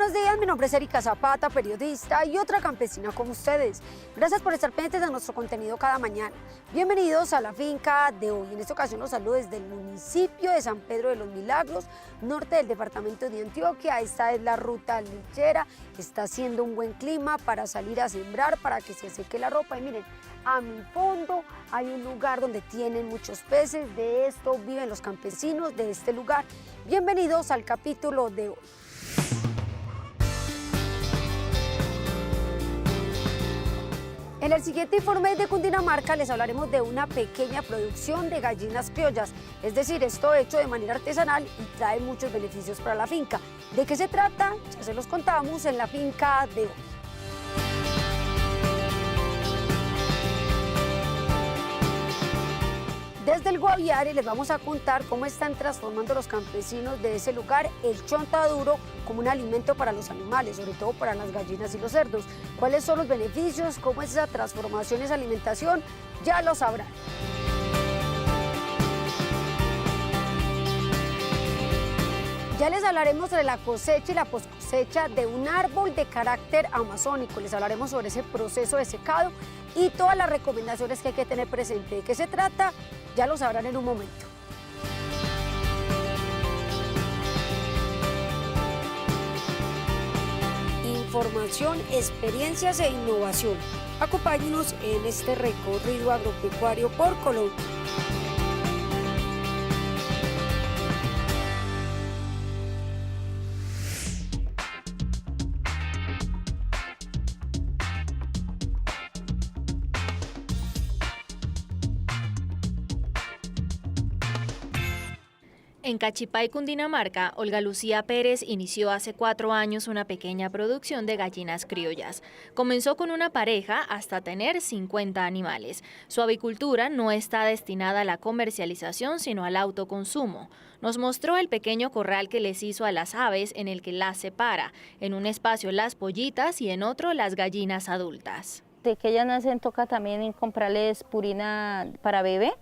buenos días, mi nombre es Erika Zapata, periodista y otra campesina como ustedes. Gracias por estar pendientes de nuestro contenido cada mañana. Bienvenidos a la finca de hoy. En esta ocasión los saludo desde el municipio de San Pedro de los Milagros, norte del departamento de Antioquia. Esta es la ruta lechera, está haciendo un buen clima para salir a sembrar, para que se seque la ropa. Y miren, a mi fondo hay un lugar donde tienen muchos peces, de esto viven los campesinos de este lugar. Bienvenidos al capítulo de hoy. En el siguiente informe de Cundinamarca les hablaremos de una pequeña producción de gallinas criollas, es decir, esto hecho de manera artesanal y trae muchos beneficios para la finca. ¿De qué se trata? Ya se los contamos en la finca de hoy. Desde el Guaviare les vamos a contar cómo están transformando los campesinos de ese lugar el chontaduro como un alimento para los animales, sobre todo para las gallinas y los cerdos. ¿Cuáles son los beneficios? ¿Cómo es esa transformación, esa alimentación? Ya lo sabrán. Ya les hablaremos sobre la cosecha y la poscosecha de un árbol de carácter amazónico. Les hablaremos sobre ese proceso de secado y todas las recomendaciones que hay que tener presente. ¿De qué se trata? Ya lo sabrán en un momento. Información, experiencias e innovación. Acompáñenos en este recorrido agropecuario por Colombia. En Cachipay, Cundinamarca, Olga Lucía Pérez inició hace 4 años una pequeña producción de gallinas criollas. Comenzó con una pareja hasta tener 50 animales. Su avicultura no está destinada a la comercialización, sino al autoconsumo. Nos mostró el pequeño corral que les hizo a las aves, en el que las separa. En un espacio las pollitas y en otro las gallinas adultas. De que ellas nacen toca también en comprarles purina para bebé.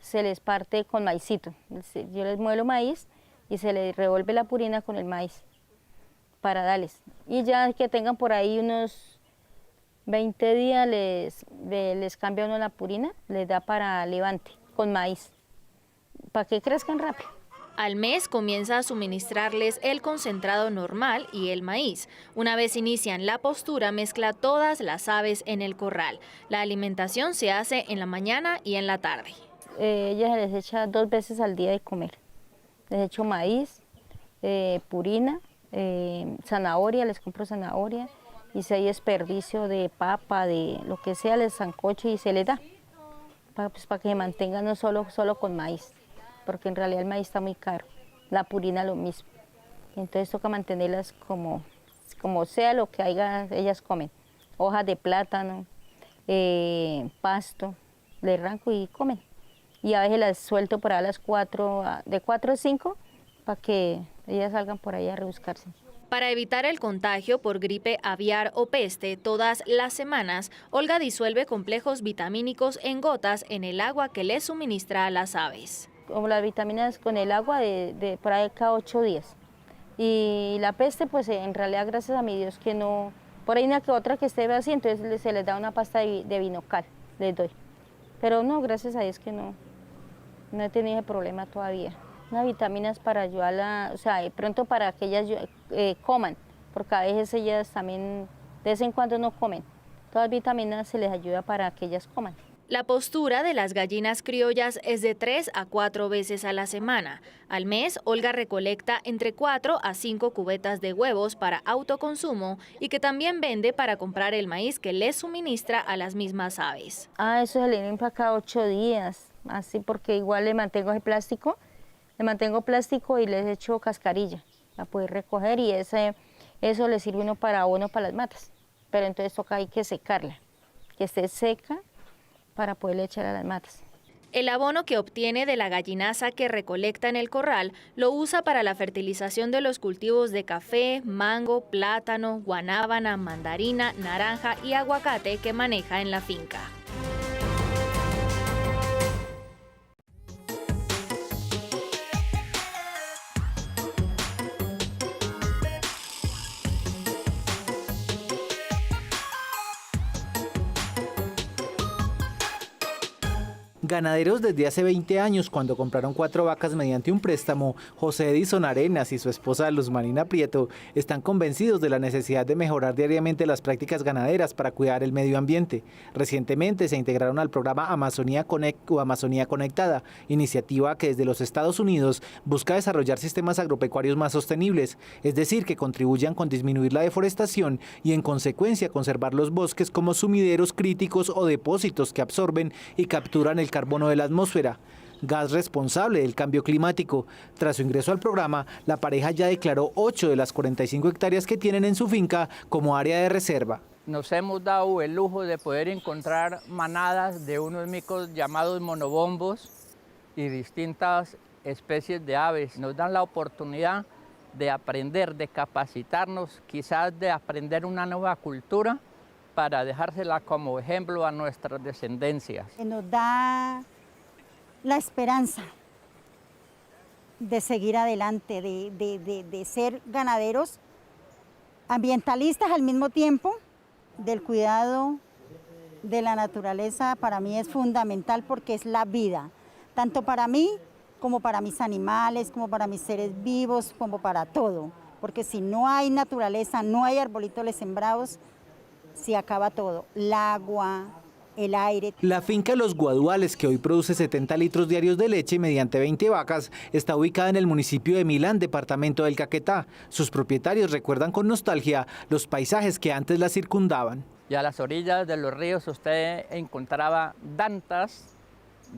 Se les parte con maicito. Yo les muelo maíz y se les revuelve la purina con el maíz para darles. Y ya que tengan por ahí unos 20 días les cambia uno la purina, les da para levante con maíz, para que crezcan rápido. Al mes comienza a suministrarles el concentrado normal y el maíz. Una vez inician la postura, mezcla todas las aves en el corral. La alimentación se hace en la mañana y en la tarde. Ella les echa 2 veces al día de comer. Les echo maíz, purina, zanahoria, les compro zanahoria, y si hay desperdicio de papa, de lo que sea, les sancocho y se les da, para que se mantengan no solo con maíz, porque en realidad el maíz está muy caro, la purina lo mismo. Entonces toca mantenerlas como sea lo que haya, ellas comen, hojas de plátano, pasto, les arranco y comen. Y a veces las suelto por ahí a las 4, de 4 a 5, para que ellas salgan por ahí a rebuscarse. Para evitar el contagio por gripe aviar o peste, todas las semanas, Olga disuelve complejos vitamínicos en gotas en el agua que le suministra a las aves. Como las vitaminas con el agua de por ahí cada 8 días. Y la peste, pues en realidad, gracias a mi Dios, que no, por ahí una que otra que esté así, entonces se les da una pasta de vinocal, les doy. Pero no, gracias a Dios que no he tenido ese problema todavía. Unas vitaminas para ayudarla, o sea, de pronto para que ellas coman, porque a veces ellas también de vez en cuando no comen. Todas las vitaminas se les ayuda para que ellas coman. La postura de las gallinas criollas es de 3 a 4 veces a la semana. Al mes, Olga recolecta entre 4 a 5 cubetas de huevos para autoconsumo y que también vende para comprar el maíz que les suministra a las mismas aves. Eso se le limpia cada 8 días, así porque igual le mantengo plástico y les echo cascarilla para poder recoger y eso le sirve uno para abono para las matas. Pero entonces toca hay que secarla, que esté seca, para poderle echar a las matas. El abono que obtiene de la gallinaza que recolecta en el corral lo usa para la fertilización de los cultivos de café, mango, plátano, guanábana, mandarina, naranja y aguacate que maneja en la finca. Ganaderos desde hace 20 años, cuando compraron 4 vacas mediante un préstamo, José Edison Arenas y su esposa Luz Marina Prieto están convencidos de la necesidad de mejorar diariamente las prácticas ganaderas para cuidar el medio ambiente. Recientemente se integraron al programa Amazonía Connect o Amazonía Conectada, iniciativa que desde los Estados Unidos busca desarrollar sistemas agropecuarios más sostenibles, es decir, que contribuyan con disminuir la deforestación y en consecuencia conservar los bosques como sumideros críticos o depósitos que absorben y capturan el carbono de la atmósfera, gas responsable del cambio climático. Tras su ingreso al programa, la pareja ya declaró 8 de las 45 hectáreas que tienen en su finca como área de reserva. Nos hemos dado el lujo de poder encontrar manadas de unos micos llamados monobombos y distintas especies de aves. Nos dan la oportunidad de aprender, de capacitarnos, quizás de aprender una nueva cultura para dejársela como ejemplo a nuestras descendencias. Nos da la esperanza de seguir adelante, de ser ganaderos ambientalistas al mismo tiempo, del cuidado de la naturaleza. Para mí es fundamental porque es la vida, tanto para mí como para mis animales, como para mis seres vivos, como para todo. Porque si no hay naturaleza, no hay arbolitos sembrados, se acaba todo, el agua, el aire. La finca Los Guaduales, que hoy produce 70 litros diarios de leche mediante 20 vacas, está ubicada en el municipio de Milán, departamento del Caquetá. Sus propietarios recuerdan con nostalgia los paisajes que antes la circundaban. Y a las orillas de los ríos usted encontraba dantas,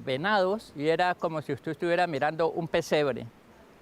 venados, y era como si usted estuviera mirando un pesebre.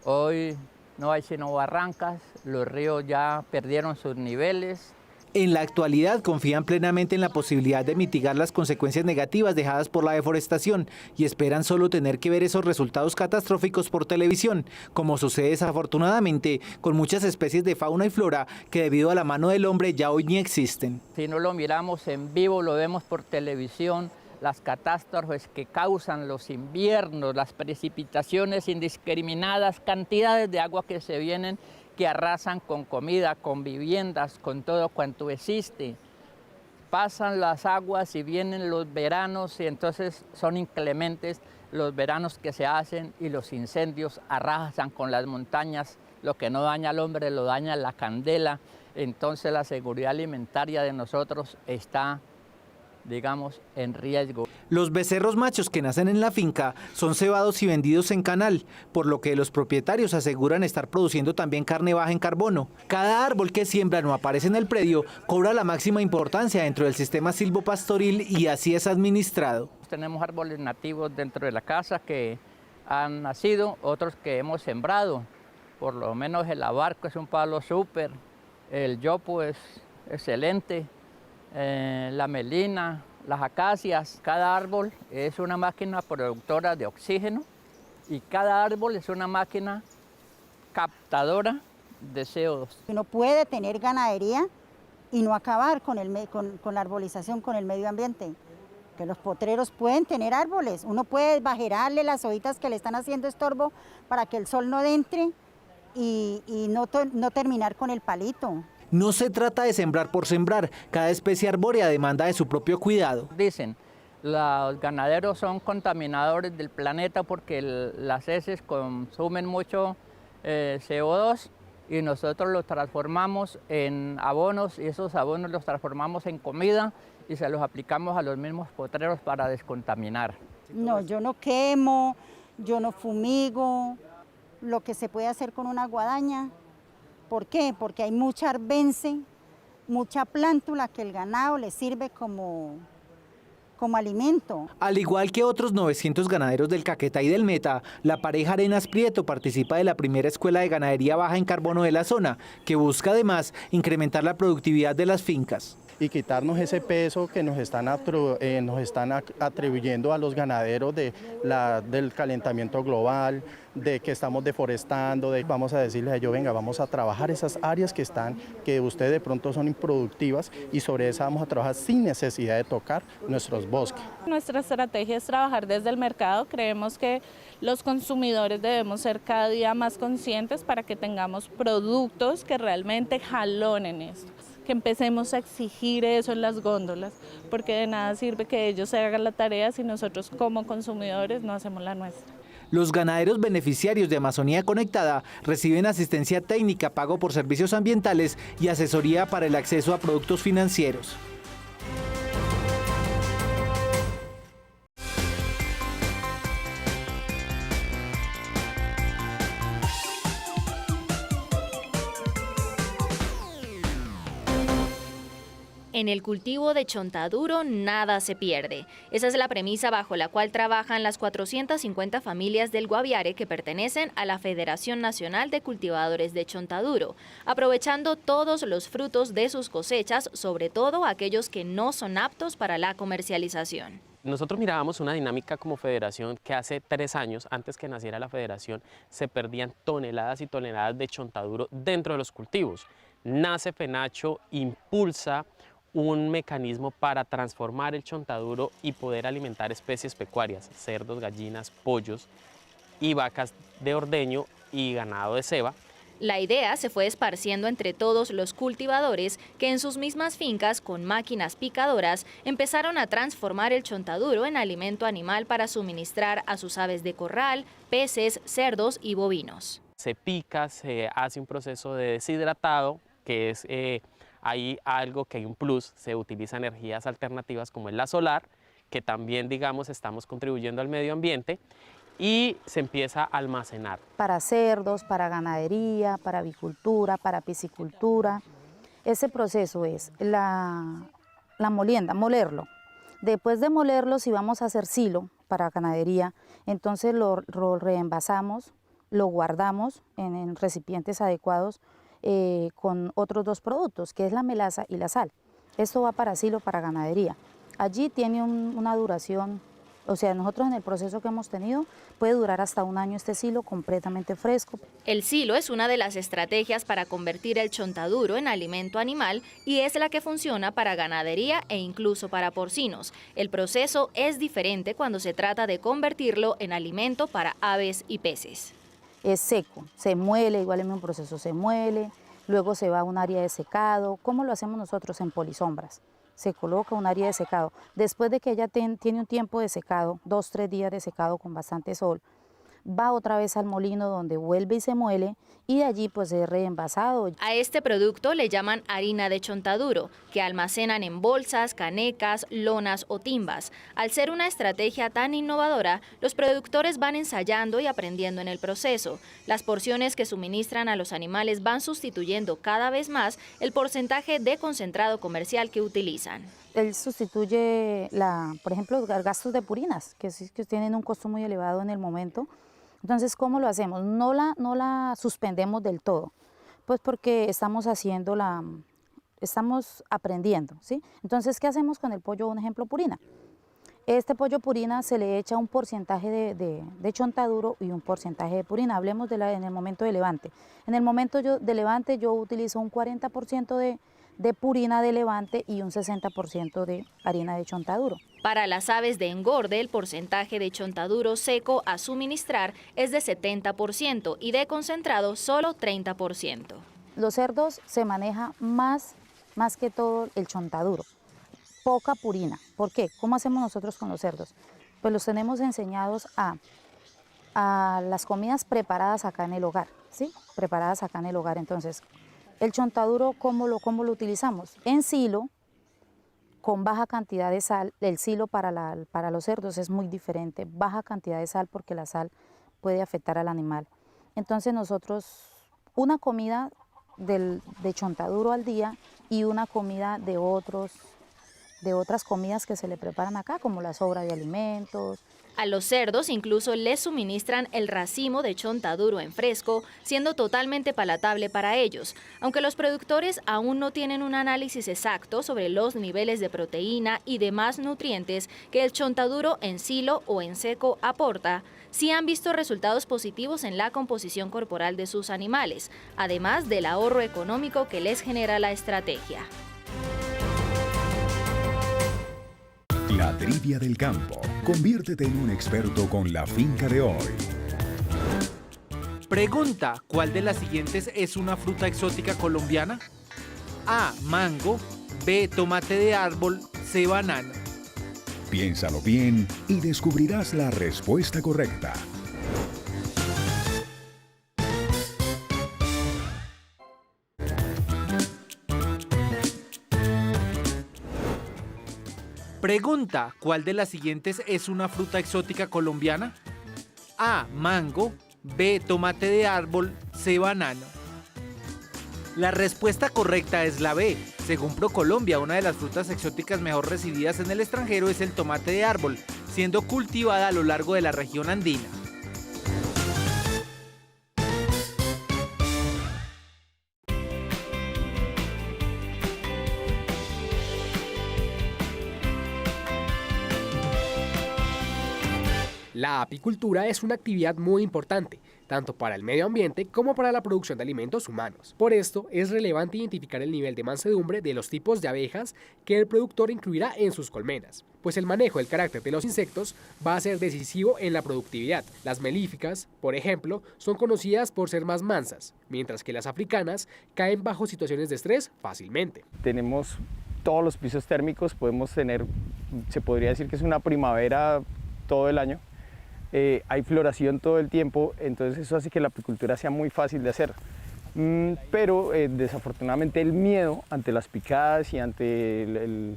Hoy no hay sino barrancas, los ríos ya perdieron sus niveles. En la actualidad confían plenamente en la posibilidad de mitigar las consecuencias negativas dejadas por la deforestación y esperan solo tener que ver esos resultados catastróficos por televisión, como sucede desafortunadamente con muchas especies de fauna y flora que debido a la mano del hombre ya hoy ni existen. Si no lo miramos en vivo, lo vemos por televisión, las catástrofes que causan los inviernos, las precipitaciones indiscriminadas, cantidades de agua que se vienen, que arrasan con comida, con viviendas, con todo cuanto existe. Pasan las aguas y vienen los veranos y entonces son inclementes los veranos que se hacen y los incendios arrasan con las montañas. Lo que no daña al hombre lo daña la candela. Entonces la seguridad alimentaria de nosotros está, digamos, en riesgo. Los becerros machos que nacen en la finca son cebados y vendidos en canal, por lo que los propietarios aseguran estar produciendo también carne baja en carbono. Cada árbol que siembran o aparece en el predio cobra la máxima importancia dentro del sistema silvopastoril y así es administrado. Tenemos árboles nativos dentro de la casa que han nacido, otros que hemos sembrado. Por lo menos el abarco es un palo súper, el yopo es excelente. La melina, las acacias, cada árbol es una máquina productora de oxígeno y cada árbol es una máquina captadora de CO2. Uno puede tener ganadería y no acabar con la arbolización, con el medio ambiente. Que los potreros pueden tener árboles, uno puede bajerarle las hojitas que le están haciendo estorbo para que el sol no entre y no terminar con el palito. No se trata de sembrar por sembrar, cada especie arbórea demanda de su propio cuidado. Dicen, los ganaderos son contaminadores del planeta porque las heces consumen mucho CO2 y nosotros los transformamos en abonos y esos abonos los transformamos en comida y se los aplicamos a los mismos potreros para descontaminar. No, yo no quemo, yo no fumigo, lo que se puede hacer con una guadaña. ¿Por qué? Porque hay mucha arbense, mucha plántula que el ganado le sirve como alimento. Al igual que otros 900 ganaderos del Caquetá y del Meta, la pareja Arenas Prieto participa de la primera escuela de ganadería baja en carbono de la zona, que busca además incrementar la productividad de las fincas. Y quitarnos ese peso que nos están atribuyendo a los ganaderos del calentamiento global, de que estamos deforestando, vamos a decirles a ellos, venga, vamos a trabajar esas áreas que ustedes de pronto son improductivas y sobre esas vamos a trabajar sin necesidad de tocar nuestros bosques. Nuestra estrategia es trabajar desde el mercado, creemos que los consumidores debemos ser cada día más conscientes para que tengamos productos que realmente jalonen esto. que empecemos a exigir eso en las góndolas, porque de nada sirve que ellos se hagan la tarea si nosotros como consumidores no hacemos la nuestra. Los ganaderos beneficiarios de Amazonía Conectada reciben asistencia técnica, pago por servicios ambientales y asesoría para el acceso a productos financieros. En el cultivo de chontaduro nada se pierde. Esa es la premisa bajo la cual trabajan las 450 familias del Guaviare que pertenecen a la Federación Nacional de Cultivadores de Chontaduro, aprovechando todos los frutos de sus cosechas, sobre todo aquellos que no son aptos para la comercialización. Nosotros mirábamos una dinámica como federación que hace 3 años, antes que naciera la federación, se perdían toneladas y toneladas de chontaduro dentro de los cultivos. Nace FENACHO, impulsa un mecanismo para transformar el chontaduro y poder alimentar especies pecuarias, cerdos, gallinas, pollos y vacas de ordeño y ganado de ceba. La idea se fue esparciendo entre todos los cultivadores que en sus mismas fincas con máquinas picadoras empezaron a transformar el chontaduro en alimento animal para suministrar a sus aves de corral, peces, cerdos y bovinos. Se pica, se hace un proceso de deshidratado, que es hay algo que hay un plus, se utilizan energías alternativas como es la solar, que también, digamos, estamos contribuyendo al medio ambiente, y se empieza a almacenar. Para cerdos, para ganadería, para avicultura, para piscicultura. Ese proceso es la molienda, molerlo. Después de molerlo, si vamos a hacer silo para ganadería, entonces lo reenvasamos, lo guardamos en recipientes adecuados, con otros 2 productos, que es la melaza y la sal. Esto va para silo, para ganadería. Allí tiene una duración, o sea, nosotros en el proceso que hemos tenido puede durar hasta 1 año este silo completamente fresco. El silo es una de las estrategias para convertir el chontaduro en alimento animal y es la que funciona para ganadería e incluso para porcinos. El proceso es diferente cuando se trata de convertirlo en alimento para aves y peces. Es seco, se muele, igual en un proceso se muele, luego se va a un área de secado. ¿Cómo lo hacemos nosotros en polisombras? Se coloca un área de secado. Después de que ya tiene un tiempo de secado, 2-3 días de secado con bastante sol, va otra vez al molino donde vuelve y se muele y de allí pues es reenvasado. A este producto le llaman harina de chontaduro, que almacenan en bolsas, canecas, lonas o timbas. Al ser una estrategia tan innovadora, los productores van ensayando y aprendiendo en el proceso. Las porciones que suministran a los animales van sustituyendo cada vez más el porcentaje de concentrado comercial que utilizan. Él sustituye, por ejemplo, los gastos de purinas, que tienen un costo muy elevado en el momento. Entonces, ¿cómo lo hacemos? No la suspendemos del todo, pues porque estamos aprendiendo, ¿sí? Entonces, ¿qué hacemos con el pollo, un ejemplo, purina? Este pollo purina se le echa un porcentaje de chontaduro y un porcentaje de purina. Hablemos en el momento de levante. En el momento de levante yo utilizo un 40% de purina de levante y un 60% de harina de chontaduro. Para las aves de engorde, el porcentaje de chontaduro seco a suministrar es de 70% y de concentrado solo 30%. Los cerdos se maneja más que todo el chontaduro, poca purina. ¿Por qué? ¿Cómo hacemos nosotros con los cerdos? Pues los tenemos enseñados a las comidas preparadas acá en el hogar, ¿sí? Preparadas acá en el hogar. Entonces, el chontaduro, ¿cómo lo utilizamos? En silo, con baja cantidad de sal. El silo para los cerdos es muy diferente, baja cantidad de sal porque la sal puede afectar al animal. Entonces nosotros, una comida de chontaduro al día y una comida de otras comidas que se le preparan acá, como la sobra de alimentos. A los cerdos incluso les suministran el racimo de chontaduro en fresco, siendo totalmente palatable para ellos. Aunque los productores aún no tienen un análisis exacto sobre los niveles de proteína y demás nutrientes que el chontaduro en silo o en seco aporta, sí han visto resultados positivos en la composición corporal de sus animales, además del ahorro económico que les genera la estrategia. La trivia del campo. Conviértete en un experto con la finca de hoy. Pregunta: ¿cuál de las siguientes es una fruta exótica colombiana? A, mango, B, tomate de árbol, C, banano. Piénsalo bien y descubrirás la respuesta correcta. Pregunta, ¿cuál de las siguientes es una fruta exótica colombiana? A, mango, B, tomate de árbol, C, banano. La respuesta correcta es la B. Según ProColombia, una de las frutas exóticas mejor recibidas en el extranjero es el tomate de árbol, siendo cultivada a lo largo de la región andina. La apicultura es una actividad muy importante, tanto para el medio ambiente como para la producción de alimentos humanos. Por esto, es relevante identificar el nivel de mansedumbre de los tipos de abejas que el productor incluirá en sus colmenas, pues el manejo del carácter de los insectos va a ser decisivo en la productividad. Las melíficas, por ejemplo, son conocidas por ser más mansas, mientras que las africanas caen bajo situaciones de estrés fácilmente. Tenemos todos los pisos térmicos, podemos tener, se podría decir que es una primavera todo el año. Hay floración todo el tiempo, entonces eso hace que la apicultura sea muy fácil de hacer. Pero desafortunadamente el miedo ante las picadas y ante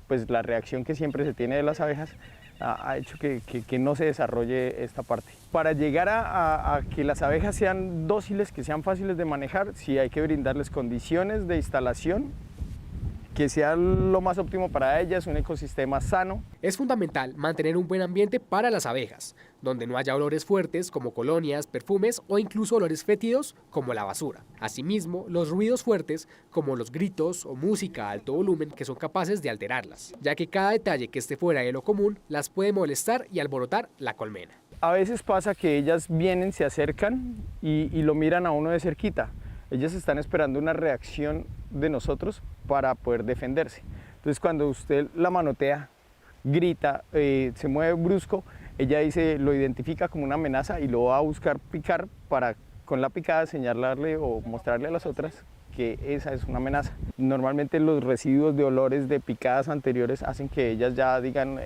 pues la reacción que siempre se tiene de las abejas ha hecho que no se desarrolle esta parte. Para llegar a que las abejas sean dóciles, que sean fáciles de manejar, sí hay que brindarles condiciones de instalación que sea lo más óptimo para ellas, un ecosistema sano. Es fundamental mantener un buen ambiente para las abejas, donde no haya olores fuertes como colonias, perfumes o incluso olores fétidos como la basura. Asimismo, los ruidos fuertes como los gritos o música a alto volumen que son capaces de alterarlas, ya que cada detalle que esté fuera de lo común las puede molestar y alborotar la colmena. A veces pasa que ellas vienen, se acercan y lo miran a uno de cerquita. Ellas están esperando una reacción de nosotros para poder defenderse. Entonces cuando usted la manotea, grita, se mueve brusco, ella lo identifica como una amenaza y lo va a buscar picar para con la picada señalarle o mostrarle a las otras que esa es una amenaza. Normalmente los residuos de olores de picadas anteriores hacen que ellas ya digan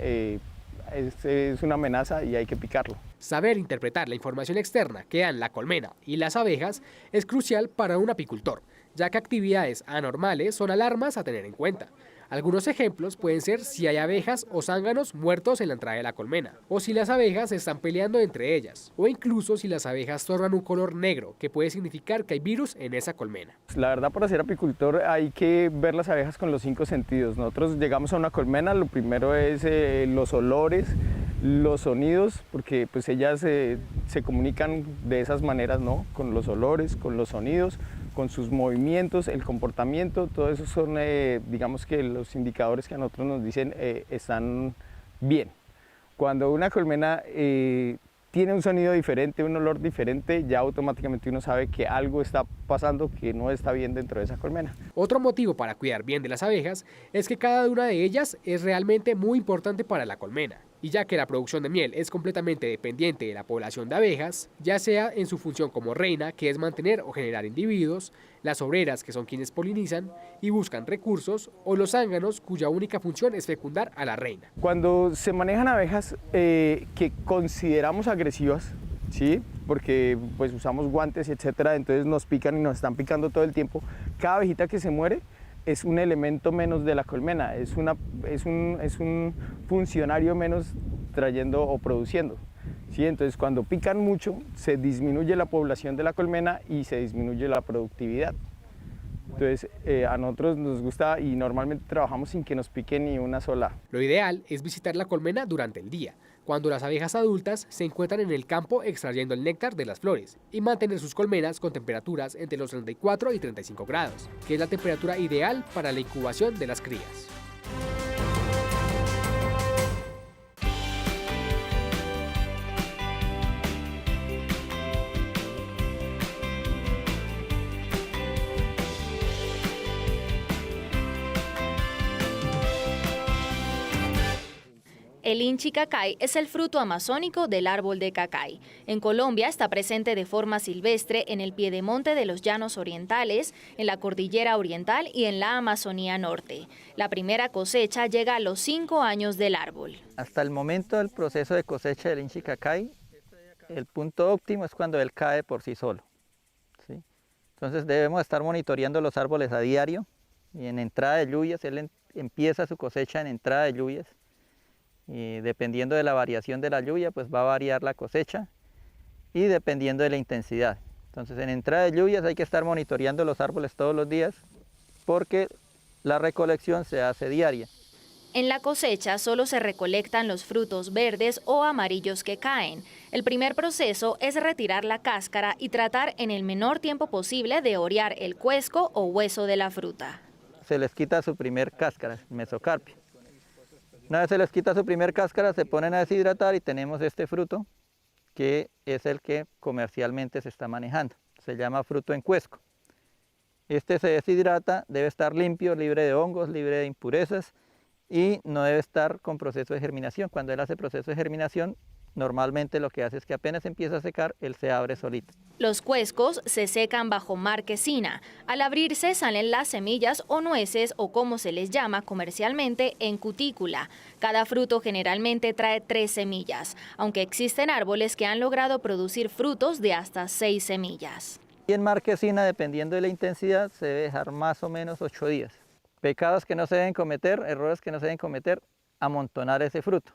es una amenaza y hay que picarlo. Saber interpretar la información externa que dan la colmena y las abejas es crucial para un apicultor, ya que actividades anormales son alarmas a tener en cuenta. Algunos ejemplos pueden ser si hay abejas o zánganos muertos en la entrada de la colmena, o si las abejas se están peleando entre ellas, o incluso si las abejas tornan un color negro, que puede significar que hay virus en esa colmena. La verdad, para ser apicultor hay que ver las abejas con los 5 sentidos. Nosotros llegamos a una colmena, lo primero es los olores, los sonidos, porque pues ellas se comunican de esas maneras, ¿no? Con los olores, con los sonidos, con sus movimientos, el comportamiento, todo eso son, digamos que los indicadores que a nosotros nos dicen están bien. Cuando una colmena tiene un sonido diferente, un olor diferente, ya automáticamente uno sabe que algo está pasando que no está bien dentro de esa colmena. Otro motivo para cuidar bien de las abejas es que cada una de ellas es realmente muy importante para la colmena. Y ya que la producción de miel es completamente dependiente de la población de abejas, ya sea en su función como reina, que es mantener o generar individuos, las obreras, que son quienes polinizan y buscan recursos, o los zánganos, cuya única función es fecundar a la reina. Cuando se manejan abejas que consideramos agresivas, ¿sí? Porque pues usamos guantes, etcétera, entonces nos pican y nos están picando todo el tiempo, cada abejita que se muere es un elemento menos de la colmena, es un funcionario menos trayendo o produciendo. ¿Sí? Entonces cuando pican mucho se disminuye la población de la colmena y se disminuye la productividad. Entonces a nosotros nos gusta y normalmente trabajamos sin que nos pique ni una sola. Lo ideal es visitar la colmena durante el día, cuando las abejas adultas se encuentran en el campo extrayendo el néctar de las flores, y mantener sus colmenas con temperaturas entre los 34 y 35 grados, que es la temperatura ideal para la incubación de las crías. El Inchi cacay es el fruto amazónico del árbol de cacay. En Colombia está presente de forma silvestre en el piedemonte de los llanos orientales, en la cordillera oriental y en la Amazonía norte. La primera cosecha llega a los 5 años del árbol. Hasta el momento del proceso de cosecha del Inchi cacay, el punto óptimo es cuando él cae por sí solo, ¿sí? Entonces debemos estar monitoreando los árboles a diario y en entrada de lluvias, él empieza su cosecha en entrada de lluvias. Y dependiendo de la variación de la lluvia, pues va a variar la cosecha y dependiendo de la intensidad. Entonces, en entrada de lluvias hay que estar monitoreando los árboles todos los días porque la recolección se hace diaria. En la cosecha solo se recolectan los frutos verdes o amarillos que caen. El primer proceso es retirar la cáscara y tratar en el menor tiempo posible de orear el cuesco o hueso de la fruta. Se les quita su primer cáscara, el mesocarpio. Una vez se les quita su primer cáscara, se ponen a deshidratar y tenemos este fruto, que es el que comercialmente se está manejando. Se llama fruto en cuesco. Este se deshidrata, debe estar limpio, libre de hongos, libre de impurezas y no debe estar con proceso de germinación. Cuando él hace proceso de germinación, normalmente lo que hace es que apenas empieza a secar, él se abre solito. Los cuescos se secan bajo marquesina. Al abrirse salen las semillas o nueces o como se les llama comercialmente en cutícula. Cada fruto generalmente trae 3 semillas, aunque existen árboles que han logrado producir frutos de hasta 6 semillas. Y en marquesina, dependiendo de la intensidad, se debe dejar más o menos 8 días. Pecados que no se deben cometer, errores que no se deben cometer, amontonar ese fruto.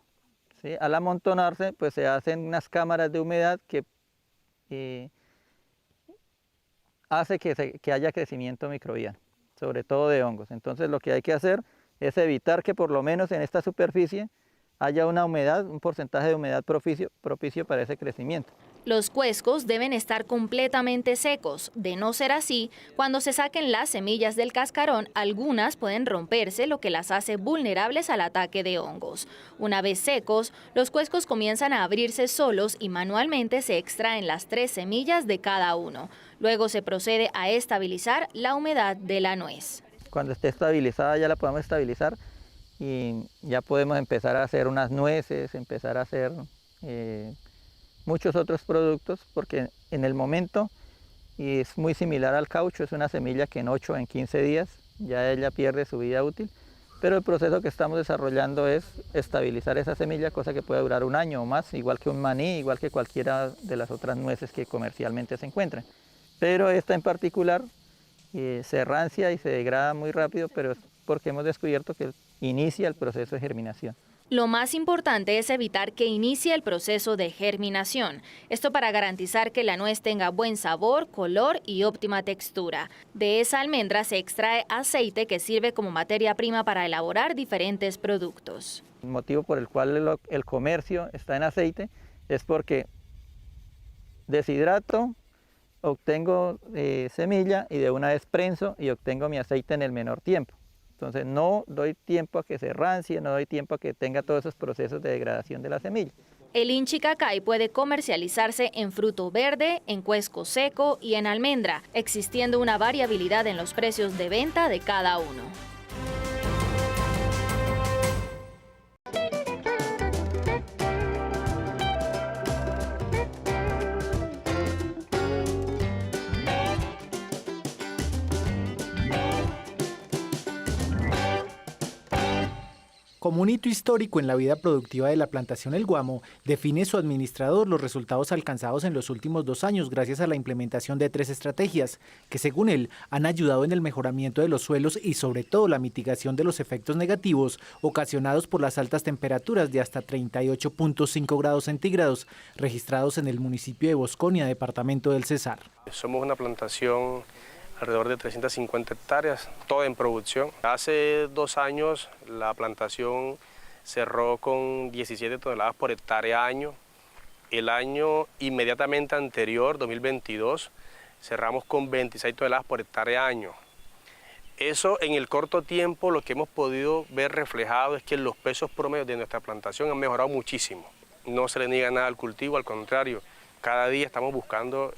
¿Sí? Al amontonarse, pues se hacen unas cámaras de humedad que hace que haya crecimiento microbiano, sobre todo de hongos. Entonces lo que hay que hacer es evitar que por lo menos en esta superficie haya una humedad, un porcentaje de humedad propicio para ese crecimiento. Los cuescos deben estar completamente secos. De no ser así, cuando se saquen las semillas del cascarón, algunas pueden romperse, lo que las hace vulnerables al ataque de hongos. Una vez secos, los cuescos comienzan a abrirse solos y manualmente se extraen las 3 semillas de cada uno. Luego se procede a estabilizar la humedad de la nuez. Cuando esté estabilizada ya la podemos estabilizar y ya podemos empezar a hacer unas nueces, empezar a hacer muchos otros productos, porque en el momento es muy similar al caucho, es una semilla que en 8 o en 15 días ya ella pierde su vida útil, pero el proceso que estamos desarrollando es estabilizar esa semilla, cosa que puede durar 1 año o más, igual que un maní, igual que cualquiera de las otras nueces que comercialmente se encuentran. Pero esta en particular se rancia y se degrada muy rápido, pero es porque hemos descubierto que inicia el proceso de germinación. Lo más importante es evitar que inicie el proceso de germinación. Esto para garantizar que la nuez tenga buen sabor, color y óptima textura. De esa almendra se extrae aceite que sirve como materia prima para elaborar diferentes productos. El motivo por el cual el comercio está en aceite es porque deshidrato, obtengo semilla y de una vez prenso y obtengo mi aceite en el menor tiempo. Entonces no doy tiempo a que se rancie, no doy tiempo a que tenga todos esos procesos de degradación de la semilla. El Inchi cacay puede comercializarse en fruto verde, en cuesco seco y en almendra, existiendo una variabilidad en los precios de venta de cada uno. Como un hito histórico en la vida productiva de la plantación El Guamo, define su administrador los resultados alcanzados en los últimos 2 años gracias a la implementación de 3 estrategias, que según él han ayudado en el mejoramiento de los suelos y sobre todo la mitigación de los efectos negativos ocasionados por las altas temperaturas de hasta 38.5 grados centígrados registrados en el municipio de Bosconia, departamento del Cesar. Somos una plantación alrededor de 350 hectáreas, toda en producción. Hace 2 años la plantación cerró con 17 toneladas por hectárea año. El año inmediatamente anterior, 2022, cerramos con 26 toneladas por hectárea año. Eso en el corto tiempo lo que hemos podido ver reflejado es que los pesos promedios de nuestra plantación han mejorado muchísimo. No se le niega nada al cultivo, al contrario, cada día estamos buscando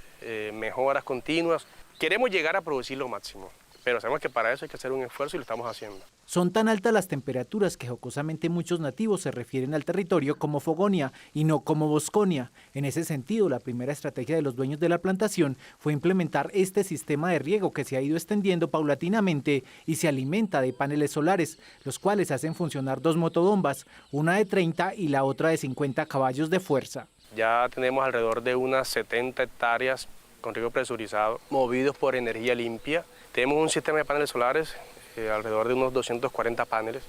mejoras continuas. Queremos llegar a producir lo máximo, pero sabemos que para eso hay que hacer un esfuerzo y lo estamos haciendo. Son tan altas las temperaturas que jocosamente muchos nativos se refieren al territorio como Fogonia y no como Bosconia. En ese sentido, la primera estrategia de los dueños de la plantación fue implementar este sistema de riego que se ha ido extendiendo paulatinamente y se alimenta de paneles solares, los cuales hacen funcionar 2 motobombas, una de 30 y la otra de 50 caballos de fuerza. Ya tenemos alrededor de unas 70 hectáreas con riego presurizado, movidos por energía limpia. Tenemos un sistema de paneles solares, alrededor de unos 240 paneles,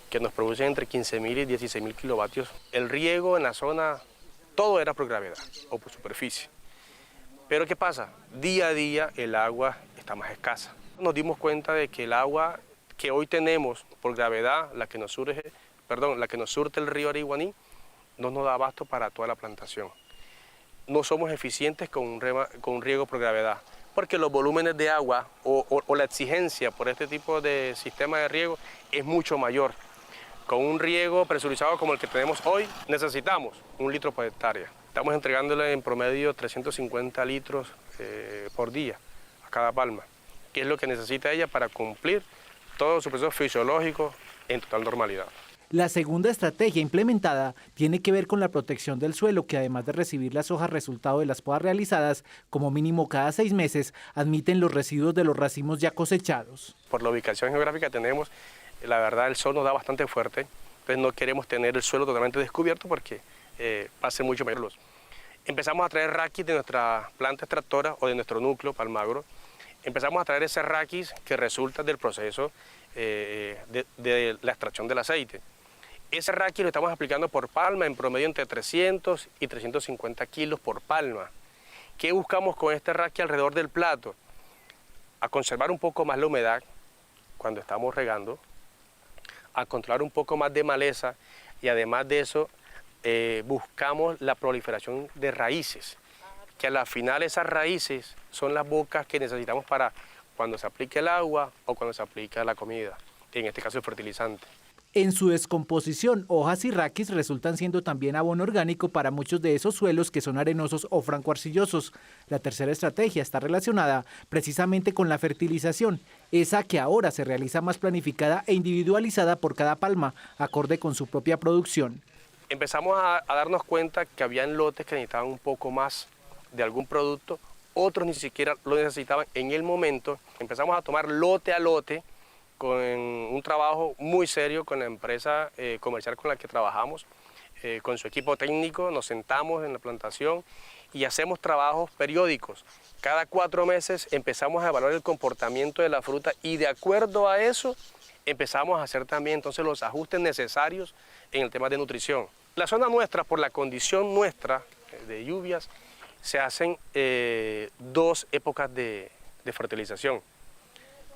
que nos producen entre 15.000 y 16.000 kilovatios. El riego en la zona, todo era por gravedad o por superficie. Pero ¿qué pasa? Día a día el agua está más escasa. Nos dimos cuenta de que el agua que hoy tenemos por gravedad, la que nos surte el río Ariguaní, no nos da abasto para toda la plantación. No somos eficientes con un riego por gravedad, porque los volúmenes de agua o la exigencia por este tipo de sistema de riego es mucho mayor. Con un riego presurizado como el que tenemos hoy, necesitamos 1 litro por hectárea. Estamos entregándole en promedio 350 litros por día a cada palma, que es lo que necesita ella para cumplir todos sus procesos fisiológicos en total normalidad. La segunda estrategia implementada tiene que ver con la protección del suelo, que además de recibir las hojas resultado de las podas realizadas, como mínimo cada 6 meses, admiten los residuos de los racimos ya cosechados. Por la ubicación geográfica tenemos, la verdad el sol nos da bastante fuerte, entonces no queremos tener el suelo totalmente descubierto porque va a ser mucho mayor luz. Empezamos a traer raquis de nuestra planta extractora o de nuestro núcleo Palmagro. Empezamos a traer ese raquis que resulta del proceso de la extracción del aceite. Ese raquis lo estamos aplicando por palma, en promedio entre 300 y 350 kilos por palma. ¿Qué buscamos con este raquis alrededor del plato? A conservar un poco más la humedad cuando estamos regando, a controlar un poco más de maleza y además de eso buscamos la proliferación de raíces, que a la final esas raíces son las bocas que necesitamos para cuando se aplique el agua o cuando se aplica la comida, en este caso el fertilizante. En su descomposición, hojas y raquis resultan siendo también abono orgánico para muchos de esos suelos que son arenosos o francoarcillosos. La tercera estrategia está relacionada precisamente con la fertilización, esa que ahora se realiza más planificada e individualizada por cada palma, acorde con su propia producción. Empezamos a darnos cuenta que habían lotes que necesitaban un poco más de algún producto, otros ni siquiera lo necesitaban en el momento. Empezamos a tomar lote a lote, con un trabajo muy serio con la empresa comercial con la que trabajamos, con su equipo técnico, nos sentamos en la plantación y hacemos trabajos periódicos. Cada 4 meses empezamos a evaluar el comportamiento de la fruta y de acuerdo a eso empezamos a hacer también entonces los ajustes necesarios en el tema de nutrición. La zona nuestra, por la condición nuestra de lluvias, se hacen 2 épocas de fertilización.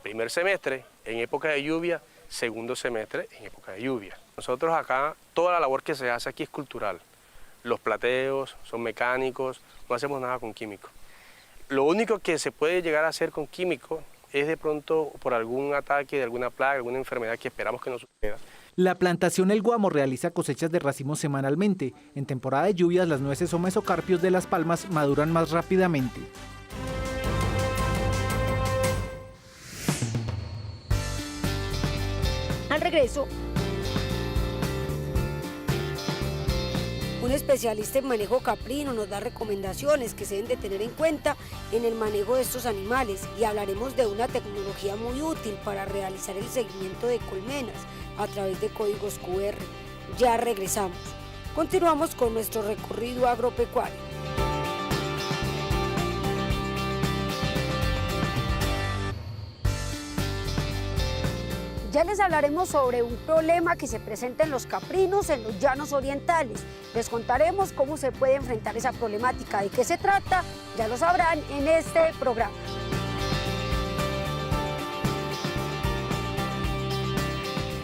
Primer semestre en época de lluvia, segundo semestre en época de lluvia. Nosotros acá, toda la labor que se hace aquí es cultural. Los plateos son mecánicos, no hacemos nada con químicos. Lo único que se puede llegar a hacer con químicos es de pronto por algún ataque de alguna plaga, alguna enfermedad que esperamos que no suceda. La plantación El Guamo realiza cosechas de racimos semanalmente. En temporada de lluvias, las nueces o mesocarpios de las palmas maduran más rápidamente. Al regreso, un especialista en manejo caprino nos da recomendaciones que se deben de tener en cuenta en el manejo de estos animales y hablaremos de una tecnología muy útil para realizar el seguimiento de colmenas a través de códigos QR. Ya regresamos. Continuamos con nuestro recorrido agropecuario. Ya les hablaremos sobre un problema que se presenta en los caprinos en los llanos orientales. Les contaremos cómo se puede enfrentar esa problemática. ¿De qué se trata? Ya lo sabrán en este programa.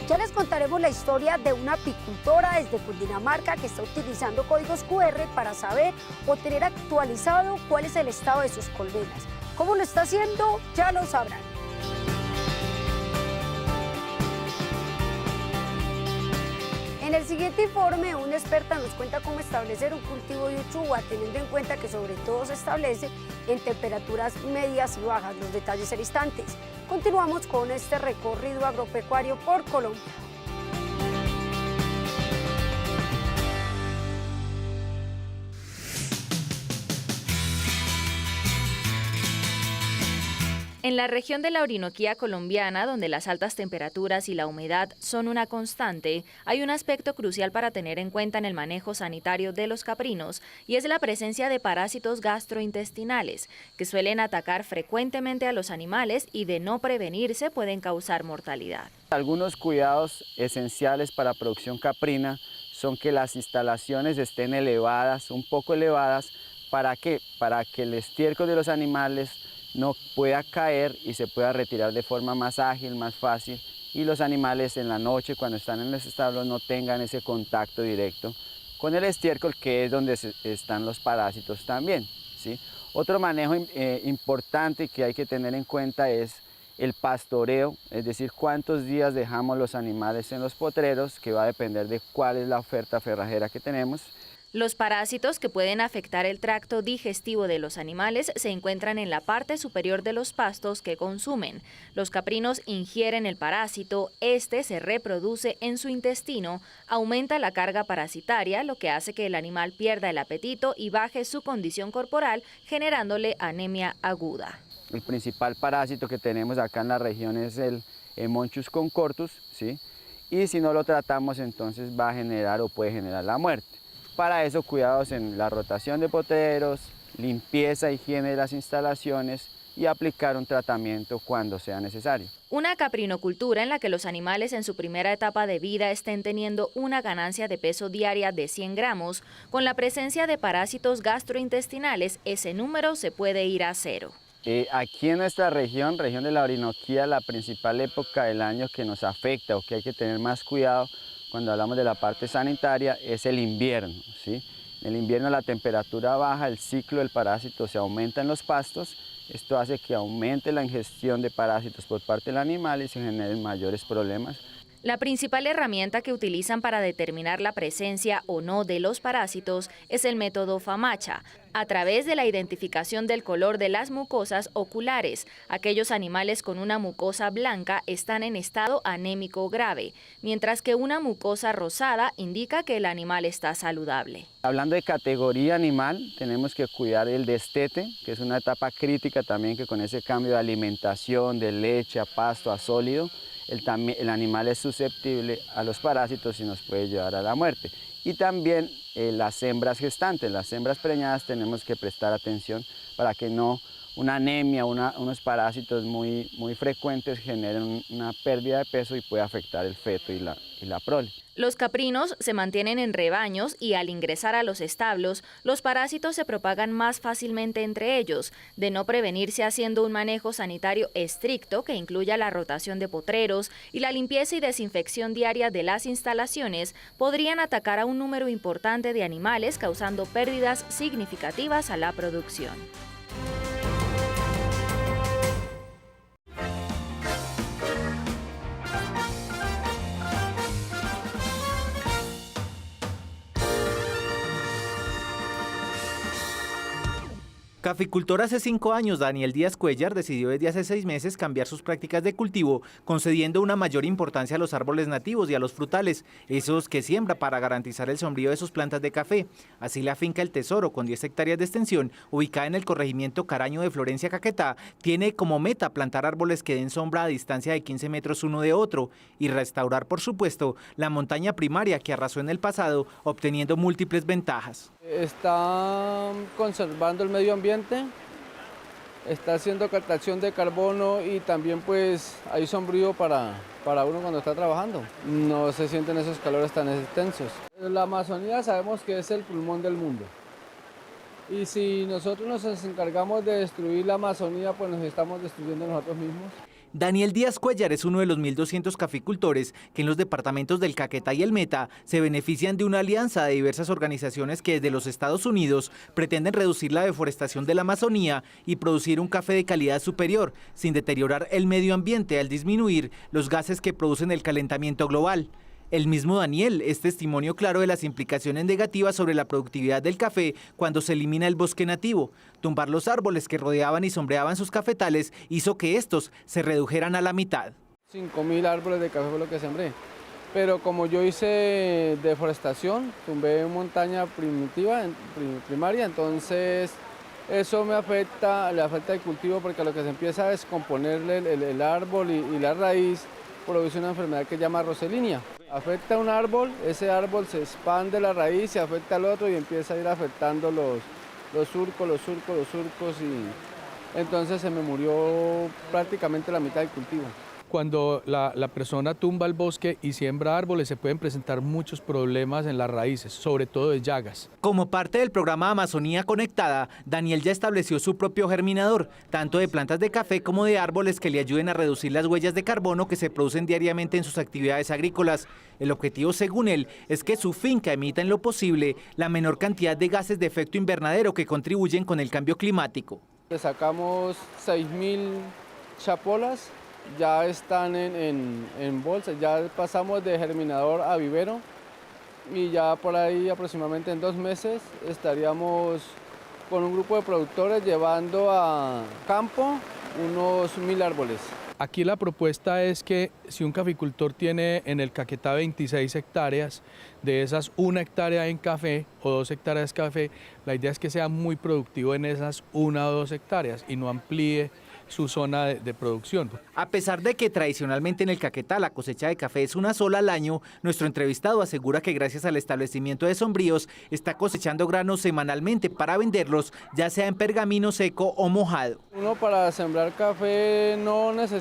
Ya les contaremos la historia de una apicultora desde Cundinamarca que está utilizando códigos QR para saber o tener actualizado cuál es el estado de sus colmenas. ¿Cómo lo está haciendo? Ya lo sabrán. En En el siguiente informe, una experta nos cuenta cómo establecer un cultivo de uchuva, teniendo en cuenta que sobre todo se establece en temperaturas medias y bajas. Los detalles al instante. Continuamos con este recorrido agropecuario por Colombia. En la región de la Orinoquía colombiana, donde las altas temperaturas y la humedad son una constante, hay un aspecto crucial para tener en cuenta en el manejo sanitario de los caprinos, y es la presencia de parásitos gastrointestinales, que suelen atacar frecuentemente a los animales y de no prevenirse pueden causar mortalidad. Algunos cuidados esenciales para producción caprina son que las instalaciones estén elevadas, un poco elevadas. ¿Para qué? Para que el estiércol de los animales no pueda caer y se pueda retirar de forma más ágil, más fácil, y los animales en la noche, cuando están en los establos, no tengan ese contacto directo con el estiércol, que es donde están los parásitos también, ¿sí? Otro manejo importante que hay que tener en cuenta es el pastoreo, es decir, cuántos días dejamos los animales en los potreros, que va a depender de cuál es la oferta forrajera que tenemos. Los parásitos que pueden afectar el tracto digestivo de los animales se encuentran en la parte superior de los pastos que consumen. Los caprinos ingieren el parásito, este se reproduce en su intestino, aumenta la carga parasitaria, lo que hace que el animal pierda el apetito y baje su condición corporal, generándole anemia aguda. El principal parásito que tenemos acá en la región es el Monchus concortus, ¿sí? Y si no lo tratamos, entonces va a generar o puede generar la muerte. Para eso, cuidados en la rotación de potreros, limpieza, higiene de las instalaciones y aplicar un tratamiento cuando sea necesario. Una caprinocultura en la que los animales en su primera etapa de vida estén teniendo una ganancia de peso diaria de 100 gramos, con la presencia de parásitos gastrointestinales, ese número se puede ir a cero. Aquí en nuestra región de la Orinoquía, la principal época del año que nos afecta o que hay que tener más cuidado cuando hablamos de la parte sanitaria es el invierno, ¿sí? En el invierno la temperatura baja, el ciclo del parásito se aumenta en los pastos, esto hace que aumente la ingestión de parásitos por parte del animal y se generen mayores problemas. La principal herramienta que utilizan para determinar la presencia o no de los parásitos es el método FAMACHA, a través de la identificación del color de las mucosas oculares. Aquellos animales con una mucosa blanca están en estado anémico grave, mientras que una mucosa rosada indica que el animal está saludable. Hablando de categoría animal, tenemos que cuidar el destete, que es una etapa crítica también, que con ese cambio de alimentación, de leche a pasto a sólido, el animal es susceptible a los parásitos y nos puede llevar a la muerte. Y también las hembras gestantes, las hembras preñadas, tenemos que prestar atención para que no una anemia, unos parásitos muy frecuentes generen una pérdida de peso y puede afectar el feto y la prole. Los caprinos se mantienen en rebaños y al ingresar a los establos, los parásitos se propagan más fácilmente entre ellos. De no prevenirse haciendo un manejo sanitario estricto que incluya la rotación de potreros y la limpieza y desinfección diaria de las instalaciones, podrían atacar a un número importante de animales, causando pérdidas significativas a la producción. Caficultor hace 5 años, Daniel Díaz Cuellar decidió desde hace 6 meses cambiar sus prácticas de cultivo, concediendo una mayor importancia a los árboles nativos y a los frutales, esos que siembra para garantizar el sombrío de sus plantas de café. Así la finca El Tesoro, con 10 hectáreas de extensión, ubicada en el corregimiento Caraño de Florencia, Caquetá, tiene como meta plantar árboles que den sombra a distancia de 15 metros uno de otro y restaurar, por supuesto, la montaña primaria que arrasó en el pasado, obteniendo múltiples ventajas. Está conservando el medio ambiente, está haciendo captación de carbono y también pues hay sombrío para uno cuando está trabajando. No se sienten esos calores tan extensos. La Amazonía sabemos que es el pulmón del mundo y si nosotros nos encargamos de destruir la Amazonía, pues nos estamos destruyendo nosotros mismos. Daniel Díaz Cuellar es uno de los 1.200 caficultores que en los departamentos del Caquetá y el Meta se benefician de una alianza de diversas organizaciones que desde los Estados Unidos pretenden reducir la deforestación de la Amazonía y producir un café de calidad superior, sin deteriorar el medio ambiente al disminuir los gases que producen el calentamiento global. El mismo Daniel es testimonio claro de las implicaciones negativas sobre la productividad del café cuando se elimina el bosque nativo. Tumbar los árboles que rodeaban y sombreaban sus cafetales hizo que estos se redujeran a la mitad. 5.000 árboles de café fue lo que sembré. Pero como yo hice deforestación, tumbé montaña primaria, entonces eso le afecta el cultivo porque lo que se empieza a descomponerle el árbol y la raíz produce una enfermedad que se llama roselinia. Afecta un árbol, ese árbol se expande la raíz, se afecta al otro y empieza a ir afectando los surcos y entonces se me murió prácticamente la mitad del cultivo. Cuando la persona tumba el bosque y siembra árboles se pueden presentar muchos problemas en las raíces, sobre todo de llagas. Como parte del programa Amazonía Conectada, Daniel ya estableció su propio germinador, tanto de plantas de café como de árboles que le ayuden a reducir las huellas de carbono que se producen diariamente en sus actividades agrícolas. El objetivo, según él, es que su finca emita en lo posible la menor cantidad de gases de efecto invernadero que contribuyen con el cambio climático. Le sacamos 6.000 chapolas. Ya están en bolsas, ya pasamos de germinador a vivero y ya por ahí aproximadamente en 2 meses estaríamos con un grupo de productores llevando a campo unos 1.000 árboles. Aquí la propuesta es que si un caficultor tiene en el Caquetá 26 hectáreas, de esas 1 hectárea en café o 2 hectáreas de café, la idea es que sea muy productivo en esas 1 o 2 hectáreas y no amplíe su zona de producción. A pesar de que tradicionalmente en el Caquetá la cosecha de café es una sola al año, nuestro entrevistado asegura que gracias al establecimiento de sombríos está cosechando granos semanalmente para venderlos, ya sea en pergamino seco o mojado. Uno para sembrar café no es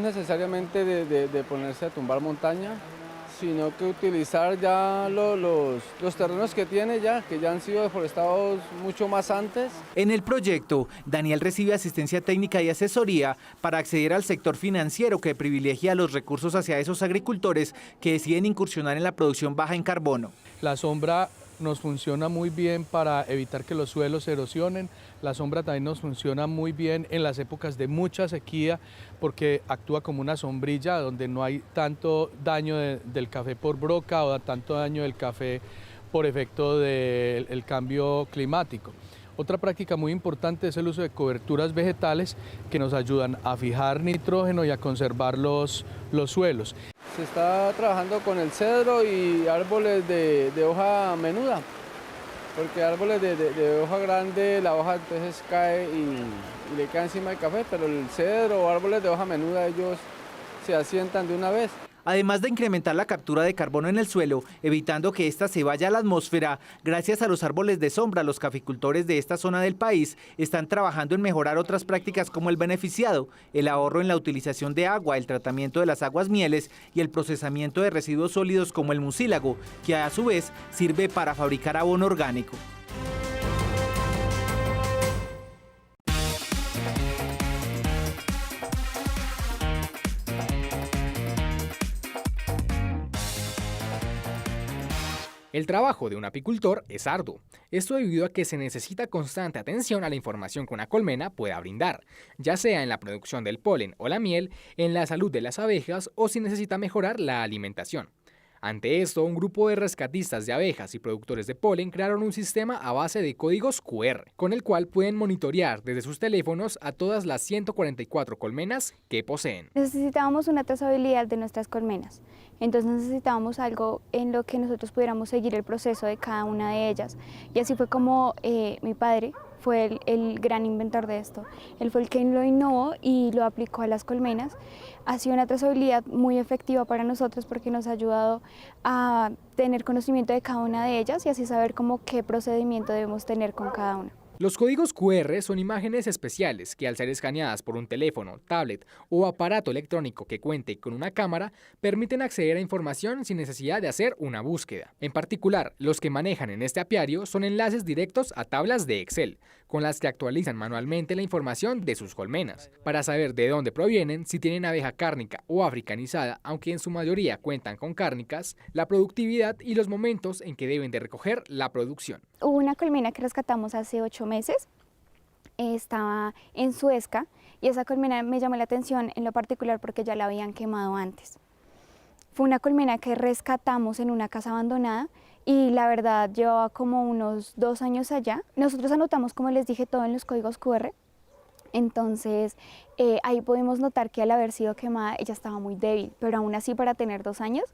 necesariamente de ponerse a tumbar montaña, sino que utilizar ya los terrenos que tiene que ya han sido deforestados mucho más antes. En el proyecto, Daniel recibe asistencia técnica y asesoría para acceder al sector financiero que privilegia los recursos hacia esos agricultores que deciden incursionar en la producción baja en carbono. La sombra nos funciona muy bien para evitar que los suelos se erosionen. La sombra también nos funciona muy bien en las épocas de mucha sequía porque actúa como una sombrilla donde no hay tanto daño del café por broca o tanto daño del café por efecto del cambio climático. Otra práctica muy importante es el uso de coberturas vegetales que nos ayudan a fijar nitrógeno y a conservar los suelos. Se está trabajando con el cedro y árboles de hoja menuda, porque árboles de hoja grande, la hoja entonces cae y le cae encima del café, pero el cedro o árboles de hoja menuda ellos se asientan de una vez. Además de incrementar la captura de carbono en el suelo, evitando que ésta se vaya a la atmósfera, gracias a los árboles de sombra, los caficultores de esta zona del país están trabajando en mejorar otras prácticas como el beneficiado, el ahorro en la utilización de agua, el tratamiento de las aguas mieles y el procesamiento de residuos sólidos como el mucílago, que a su vez sirve para fabricar abono orgánico. El trabajo de un apicultor es arduo, esto debido a que se necesita constante atención a la información que una colmena pueda brindar, ya sea en la producción del polen o la miel, en la salud de las abejas o si necesita mejorar la alimentación. Ante esto, un grupo de rescatistas de abejas y productores de polen crearon un sistema a base de códigos QR, con el cual pueden monitorear desde sus teléfonos a todas las 144 colmenas que poseen. Necesitábamos una trazabilidad de nuestras colmenas, entonces necesitábamos algo en lo que nosotros pudiéramos seguir el proceso de cada una de ellas. Y así fue como mi padre fue el gran inventor de esto. Él fue el que lo innovó y lo aplicó a las colmenas. Ha sido una trazabilidad muy efectiva para nosotros porque nos ha ayudado a tener conocimiento de cada una de ellas y así saber cómo qué procedimiento debemos tener con cada una. Los códigos QR son imágenes especiales que al ser escaneadas por un teléfono, tablet o aparato electrónico que cuente con una cámara, permiten acceder a información sin necesidad de hacer una búsqueda. En particular, los que manejan en este apiario son enlaces directos a tablas de Excel, con las que actualizan manualmente la información de sus colmenas, para saber de dónde provienen, si tienen abeja cárnica o africanizada, aunque en su mayoría cuentan con cárnicas, la productividad y los momentos en que deben de recoger la producción. Hubo una colmena que rescatamos hace 8 meses, estaba en Suezca y esa colmena me llamó la atención en lo particular porque ya la habían quemado antes. Fue una colmena que rescatamos en una casa abandonada y la verdad llevaba como unos 2 años allá. Nosotros anotamos, como les dije, todo en los códigos QR. Entonces ahí pudimos notar que al haber sido quemada ella estaba muy débil, pero aún así para tener 2 años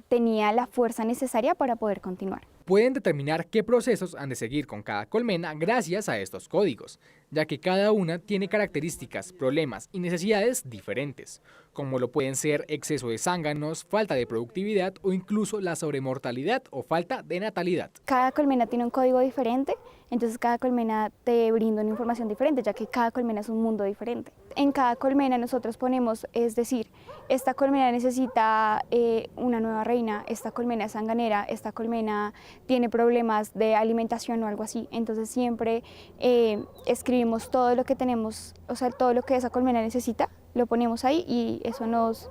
tenía la fuerza necesaria para poder continuar. Pueden determinar qué procesos han de seguir con cada colmena gracias a estos códigos, ya que cada una tiene características, problemas y necesidades diferentes, como lo pueden ser exceso de zánganos, falta de productividad o incluso la sobremortalidad o falta de natalidad. Cada colmena tiene un código diferente, entonces cada colmena te brinda una información diferente, ya que cada colmena es un mundo diferente. En cada colmena nosotros ponemos, es decir, esta colmena necesita una nueva reina, esta colmena es sanganera, esta colmena tiene problemas de alimentación o algo así. Entonces siempre escribimos todo lo que tenemos, o sea, todo lo que esa colmena necesita, lo ponemos ahí y eso nos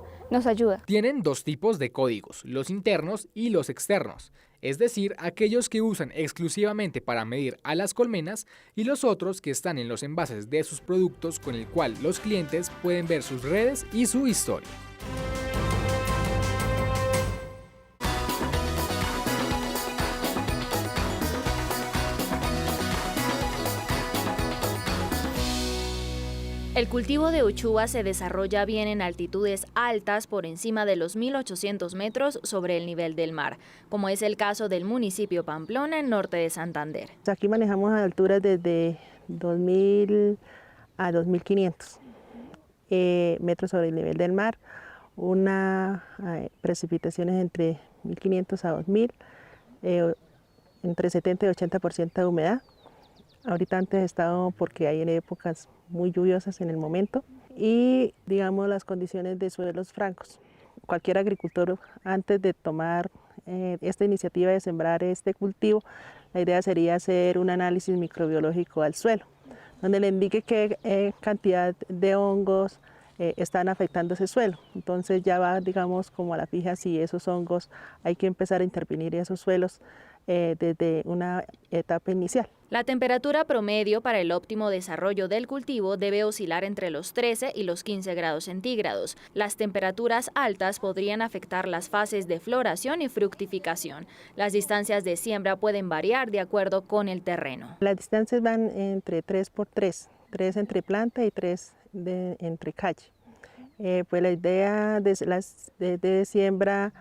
ayuda. Tienen 2 tipos de códigos, los internos y los externos, es decir, aquellos que usan exclusivamente para medir a las colmenas y los otros que están en los envases de sus productos con el cual los clientes pueden ver sus redes y su historia. El cultivo de uchúa se desarrolla bien en altitudes altas por encima de los 1.800 metros sobre el nivel del mar, como es el caso del municipio Pamplona, en norte de Santander. Aquí manejamos alturas desde 2.000 a 2.500 metros sobre el nivel del mar, precipitaciones entre 1.500 a 2.000, entre 70 y 80% de humedad. Ahorita antes he estado porque hay épocas muy lluviosas en el momento y digamos las condiciones de suelos francos. Cualquier agricultor antes de tomar esta iniciativa de sembrar este cultivo, la idea sería hacer un análisis microbiológico al suelo, donde le indique qué cantidad de hongos están afectando ese suelo. Entonces ya va, digamos, como a la fija si esos hongos hay que empezar a intervenir en esos suelos desde una etapa inicial. La temperatura promedio para el óptimo desarrollo del cultivo debe oscilar entre los 13 y los 15 grados centígrados. Las temperaturas altas podrían afectar las fases de floración y fructificación. Las distancias de siembra pueden variar de acuerdo con el terreno. Las distancias van entre 3 por 3, 3 entre planta y 3 entre calle. Pues la idea de siembra,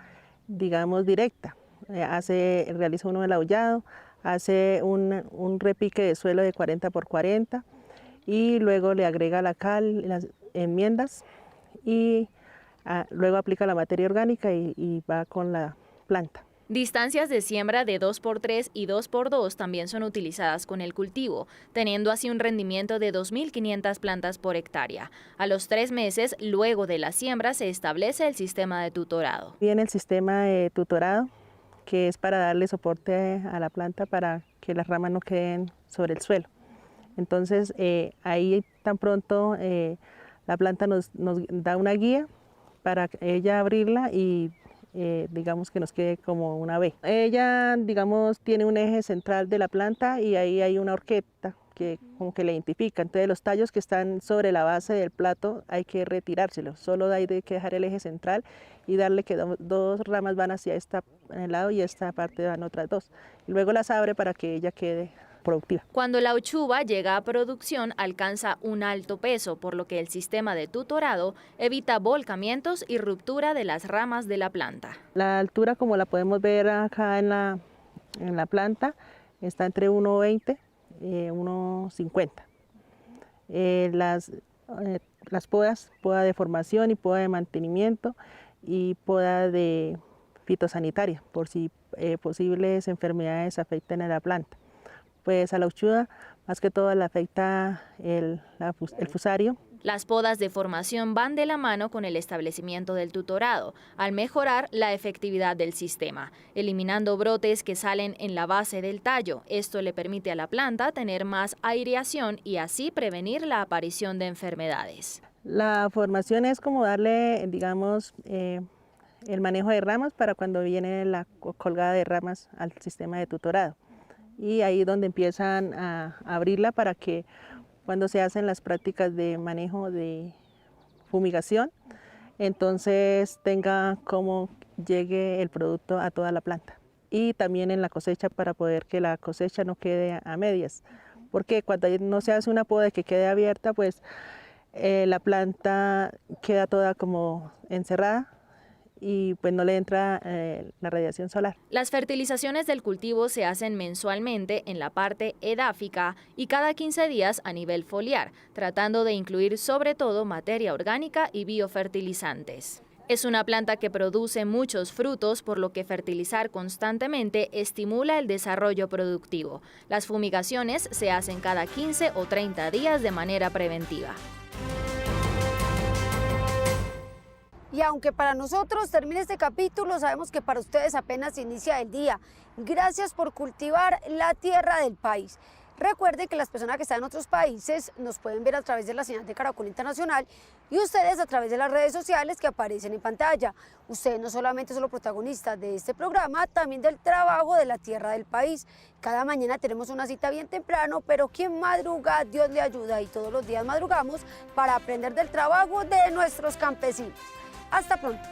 digamos, directa. Realiza uno el aullado, hace un repique de suelo de 40 por 40 y luego le agrega la cal, las enmiendas y luego aplica la materia orgánica y va con la planta. Distancias de siembra de 2x3 y 2x2 también son utilizadas con el cultivo, teniendo así un rendimiento de 2.500 plantas por hectárea. A los 3 meses, luego de la siembra, se establece el sistema de tutorado. Viene el sistema de tutorado, que es para darle soporte a la planta para que las ramas no queden sobre el suelo. Entonces ahí tan pronto la planta nos da una guía para ella abrirla y digamos que nos quede como una V. Ella, digamos, tiene un eje central de la planta y ahí hay una horqueta que como que la identifica. Entonces los tallos que están sobre la base del plato hay que retirárselos, solo hay que dejar el eje central y darle que 2 ramas van hacia esta en el lado y esta parte van otras 2. Y luego las abre para que ella quede productiva. Cuando la uchuva llega a producción alcanza un alto peso, por lo que el sistema de tutorado evita volcamientos y ruptura de las ramas de la planta. La altura, como la podemos ver acá en la planta, está entre 1,20 y 1,50. Las podas, poda de formación y poda de mantenimiento y poda de fitosanitaria, por si posibles enfermedades afecten a la planta. Pues a la uchuva más que todo le afecta el fusario. Las podas de formación van de la mano con el establecimiento del tutorado, al mejorar la efectividad del sistema, eliminando brotes que salen en la base del tallo. Esto le permite a la planta tener más aireación y así prevenir la aparición de enfermedades. La formación es como darle, digamos, el manejo de ramas para cuando viene la colgada de ramas al sistema de tutorado. Y ahí es donde empiezan a abrirla para que cuando se hacen las prácticas de manejo de fumigación, entonces tenga cómo llegue el producto a toda la planta. Y también en la cosecha, para poder que la cosecha no quede a medias, porque cuando no se hace una poda que quede abierta, pues la planta queda toda como encerrada y pues no le entra la radiación solar. Las fertilizaciones del cultivo se hacen mensualmente en la parte edáfica y cada 15 días a nivel foliar, tratando de incluir sobre todo materia orgánica y biofertilizantes. Es una planta que produce muchos frutos, por lo que fertilizar constantemente estimula el desarrollo productivo. Las fumigaciones se hacen cada 15 o 30 días de manera preventiva. Y aunque para nosotros termine este capítulo, sabemos que para ustedes apenas inicia el día. Gracias por cultivar la tierra del país. Recuerden que las personas que están en otros países nos pueden ver a través de la señal de Caracol Internacional y ustedes a través de las redes sociales que aparecen en pantalla. Ustedes no solamente son los protagonistas de este programa, también del trabajo de la tierra del país. Cada mañana tenemos una cita bien temprano, pero quien madruga, Dios le ayuda, y todos los días madrugamos para aprender del trabajo de nuestros campesinos. Hasta pronto.